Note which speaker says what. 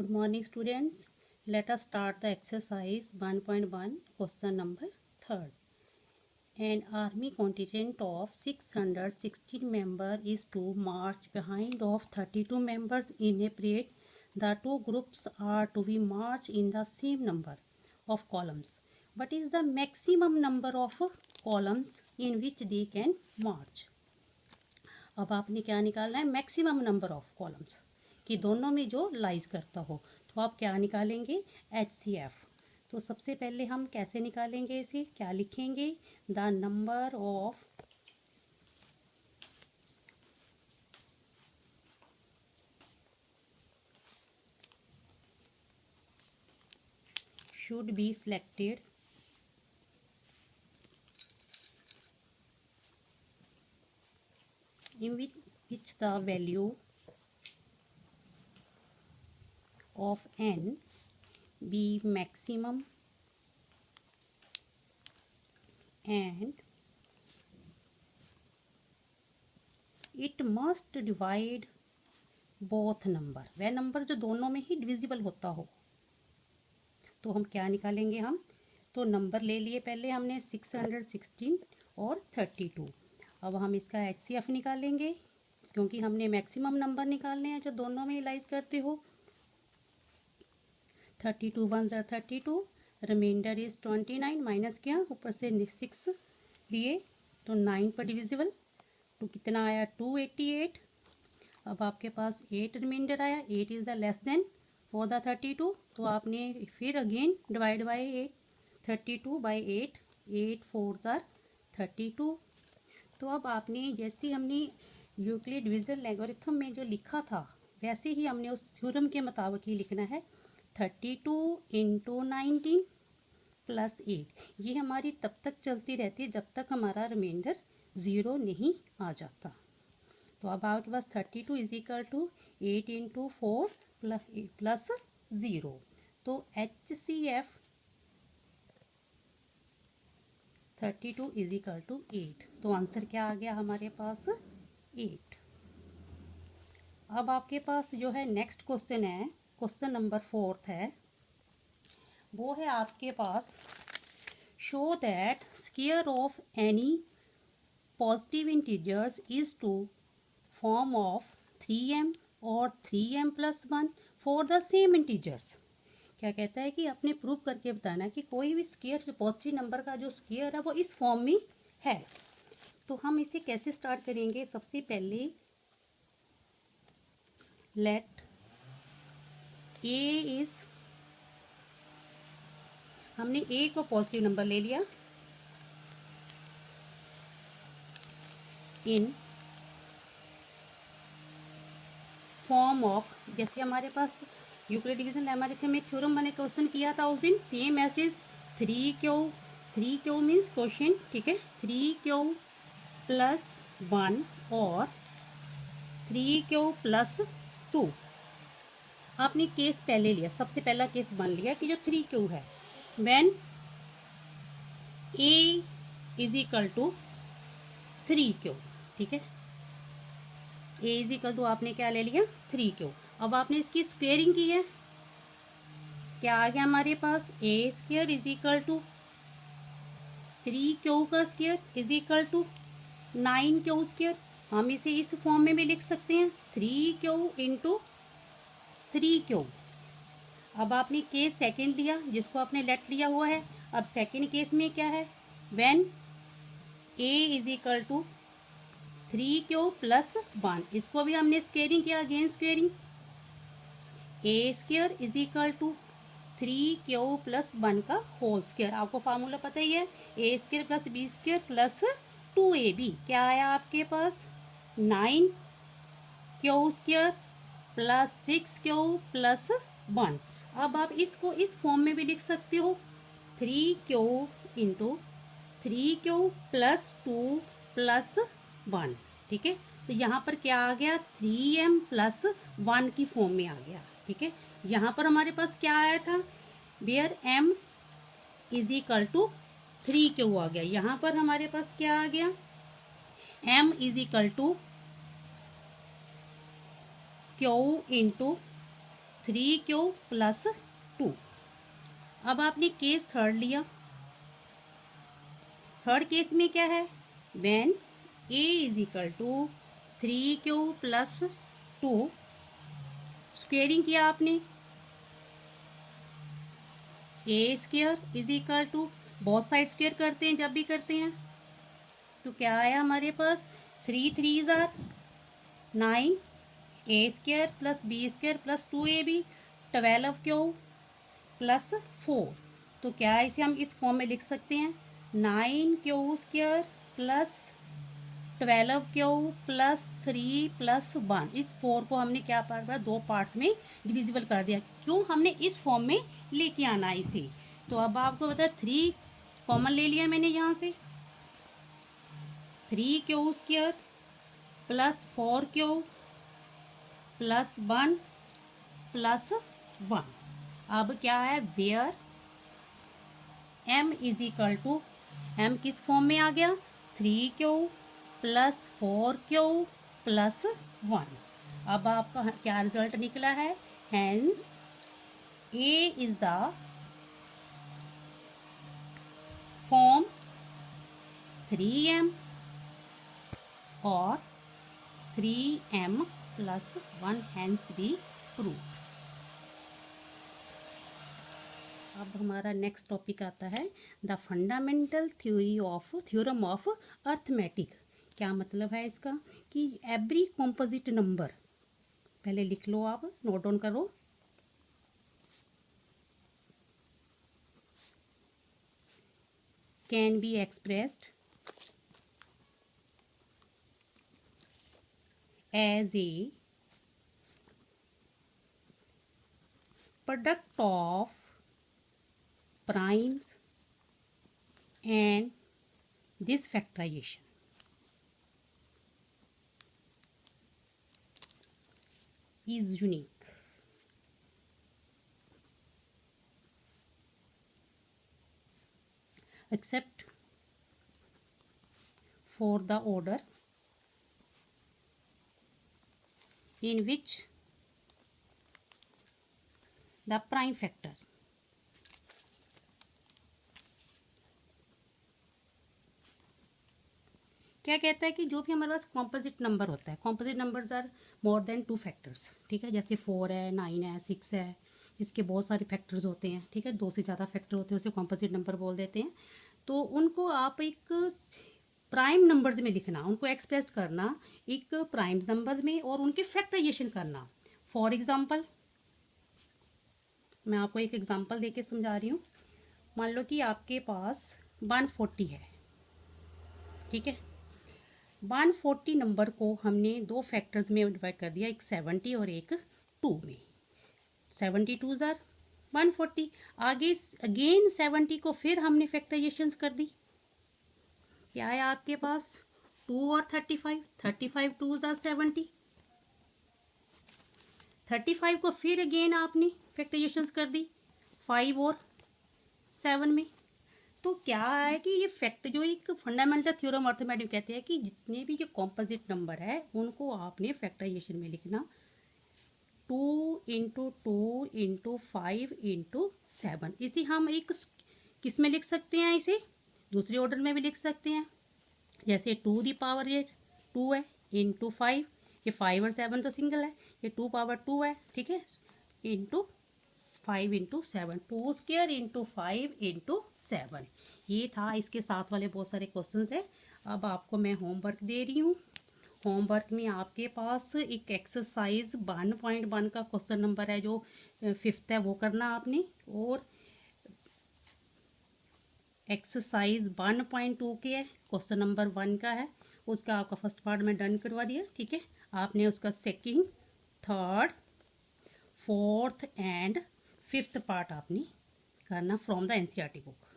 Speaker 1: Good morning, students. Let us start the exercise 1.1, question number 3rd. An army contingent of 616 members is to march behind of 32 members in a parade. The two groups are to be marched in the same number of columns. What is the maximum number of columns in which they can march? अब आपने क्या निकालना है? Maximum number of columns कि दोनों में जो lies करता हो। तो आप क्या निकालेंगे? HCF। तो सबसे पहले हम कैसे निकालेंगे इसे? क्या लिखेंगे? The number of should be selected in which the value of n be maximum and it must divide both number। वह नंबर जो दोनों में ही डिविजिबल होता हो। तो हम क्या निकालेंगे? हम तो नंबर ले लिए पहले हमने 616 और 32। अब हम इसका HCF निकालेंगे क्योंकि हमने मैक्सिमम नंबर निकालने हैं जो दोनों में इलाइज करते हो। 32 1 ज़ा 32, रिमाइंडर इज 29 माइनस क्या ऊपर से 6 लिए तो 9 पर डिविजिबल। तो कितना आया? 288। अब आपके पास 8 रिमाइंडर आया। 8 is the less than for the 32। तो आपने फिर अगेन डिवाइड बाई 8, 32 बाई 8, 8 4 ज़ा 32। तो अब आपने जैसे हमने यूक्लिड डिवीजन एल्गोरिथम में जो लिखा था वैसे ही हमने उस थ्योरम के मुताबिक ही लिखना है। 32 इंटू 19 प्लस 8। ये हमारी तब तक चलती रहती है जब तक हमारा रिमाइंडर 0 नहीं आ जाता। तो अब आपके पास 32 is equal to 8 into 4 plus 0। तो HCF 32 इज इक्वल टू 8। तो आंसर क्या आ गया हमारे पास? 8। अब आपके पास जो है नेक्स्ट क्वेश्चन है, क्वेश्चन नंबर 4 है। वो है आपके पास show that square of any positive integers is to form of 3m और 3m plus 1 for the same integers. क्या कहता है कि आपने प्रूव करके बताना है कि कोई भी स्क्वायर पॉजिटिव नंबर का जो स्क्वायर है वो इस फॉर्म में है। तो हम इसे कैसे स्टार्ट करेंगे? सबसे पहले लेट ए इज, हमने ए को पॉजिटिव नंबर ले लिया इन फॉर्म ऑफ, जैसे हमारे पास यूक्लिड डिवीजन लैमरिथम में थ्योरम मैंने क्वेश्चन किया था उस दिन, same as is 3Q means question, ठीक है, 3Q प्लस 1 और 3Q प्लस 2। आपने केस पहले लिया, सबसे पहला केस बन लिया कि जो 3Q है when A is equal to 3Q, ठीक है। A इज इक्वल टू आपने क्या ले लिया? 3Q। अब आपने इसकी स्क्वेयरिंग की है, क्या आ गया हमारे पास? A square is equal to 3Q का square is equal to 9Q square. हम इसे इस फॉर्म में भी लिख सकते हैं 3Q इंटू 3Q। अब आपने केस सेकंड लिया जिसको आपने लेट लिया हुआ है। अब सेकंड केस में क्या है? When A is equal to 3Q plus 1, इसको भी हमने स्क्वेयरिंग किया, again squaring. A square is equal to 3Q plus 1 का होल स्क्वायर। आपको फार्मूला पता ही है, A square plus B square plus 2AB। क्या आया आपके पास? 9Q square plus 6Q plus 1। अब आप इसको इस फॉर्म में भी लिख सकते हो 3Q into 3Q plus 2 plus 1, ठीक है। तो यहाँ पर क्या आ गया? 3m प्लस 1 की फॉर्म में आ गया, ठीक है। यहाँ पर हमारे पास क्या आया था? Where m is equal to 3Q आ गया। यहाँ पर हमारे पास क्या आ गया? m is equal to Q into 3q plus 2। अब आपने केस थर्ड लिया। थर्ड केस में क्या है, when a is equal to 3q plus 2, squaring किया आपने, A square is equal to, both side square करते हैं जब भी करते हैं, तो क्या आया हमारे पास, 3 3 जार 9, A square plus B square plus 2ab 12q plus 4। तो क्या इसे हम इस फॉर्म में लिख सकते हैं, 9q square plus 12q plus 3 plus 1। इस 4 को हमने क्या पार्ट, दो पार्ट्स में डिविजिबल कर दिया। क्यों, हमने इस फॉर्म में लेके आना है इसे। तो अब आपको पता है 3 कॉमन ले लिया मैंने यहाँ से, 3q square plus 4q plus 1 plus 1। अब क्या है, where m is equal to, m किस फॉर्म में आ गया, 3q प्लस 4q प्लस 1। अब आपका क्या रिजल्ट निकला है, hence a is the form 3m और 3m plus 1, hence B prove. अब हमारा नेक्स्ट टॉपिक आता है the fundamental theorem of arithmetic. क्या मतलब है इसका, कि एवरी कॉम्पोजिट नंबर, पहले लिख लो आप, नोट डाउन करो, can be expressed as a product of primes and this factorization is unique except for the order in which the prime factor क्या कहता है कि जो भी हमारे पास कॉम्पोजिट नंबर होता है, composite numbers are more than 2 factors, ठीक है, जैसे 4 है, 9 है, 6 है, जिसके बहुत सारे फैक्टर्स होते हैं, ठीक है, 2 से ज़्यादा फैक्टर होते हैं, उसे कॉम्पोजिट नंबर बोल देते हैं। तो उनको आप एक प्राइम नंबर्स में लिखना, उनको एक्सप्रेस करना एक प्राइम नंबर में और उनके फैक्टराइजेशन करना। फॉर एग्जाम्पल, मैं आपको एक एग्जाम्पल देके समझा रही हूँ। मान लो कि आपके पास 140 है, ठीक है, 140 नंबर को हमने 2 फैक्टर्स में डिवाइड कर दिया, एक 70 और एक 2 में। 72 जार 140, आगे अगेन 70 को फिर हमने फैक्टराइजेशन कर दी, क्या है आपके पास 2 और 35, 35 2 जार 70, 35 को फिर अगेन आपने फैक्टराइजेशन कर दी 5 और 7 में। तो क्या है कि ये फैक्ट जो एक फंडामेंटल थ्योरम अर्थमेटिक कहते हैं कि जितने भी जो कॉम्पोजिट नंबर है उनको आपने फैक्टराइजेशन में लिखना 2 इंटू 2 इंटू 5 इंटू 7। इसे हम एक किस में लिख सकते हैं, इसे दूसरे ऑर्डर में भी लिख सकते हैं, जैसे 2 दी पावर ये 2 है इंटू 5, ये 5 और 7 तो सिंगल है, ये 2 पावर 2 है, ठीक है, into 5 into 7, 2 square into 5 into 7। ये था, इसके साथ वाले बहुत सारे क्वेश्चन है। अब आपको मैं होमवर्क दे रही हूँ। होमवर्क में आपके पास एक एक्सरसाइज 1.1 का क्वेश्चन नंबर है जो 5th है, वो करना आपने, और एक्सरसाइज 1.2 के है, क्वेश्चन नंबर 1 का है, उसका आपका फर्स्ट पार्ट में डन करवा दिया, ठीक है। आपने उसका second, third, 4th and 5th part आपने करना फ्रॉम द एनसीईआरटी बुक।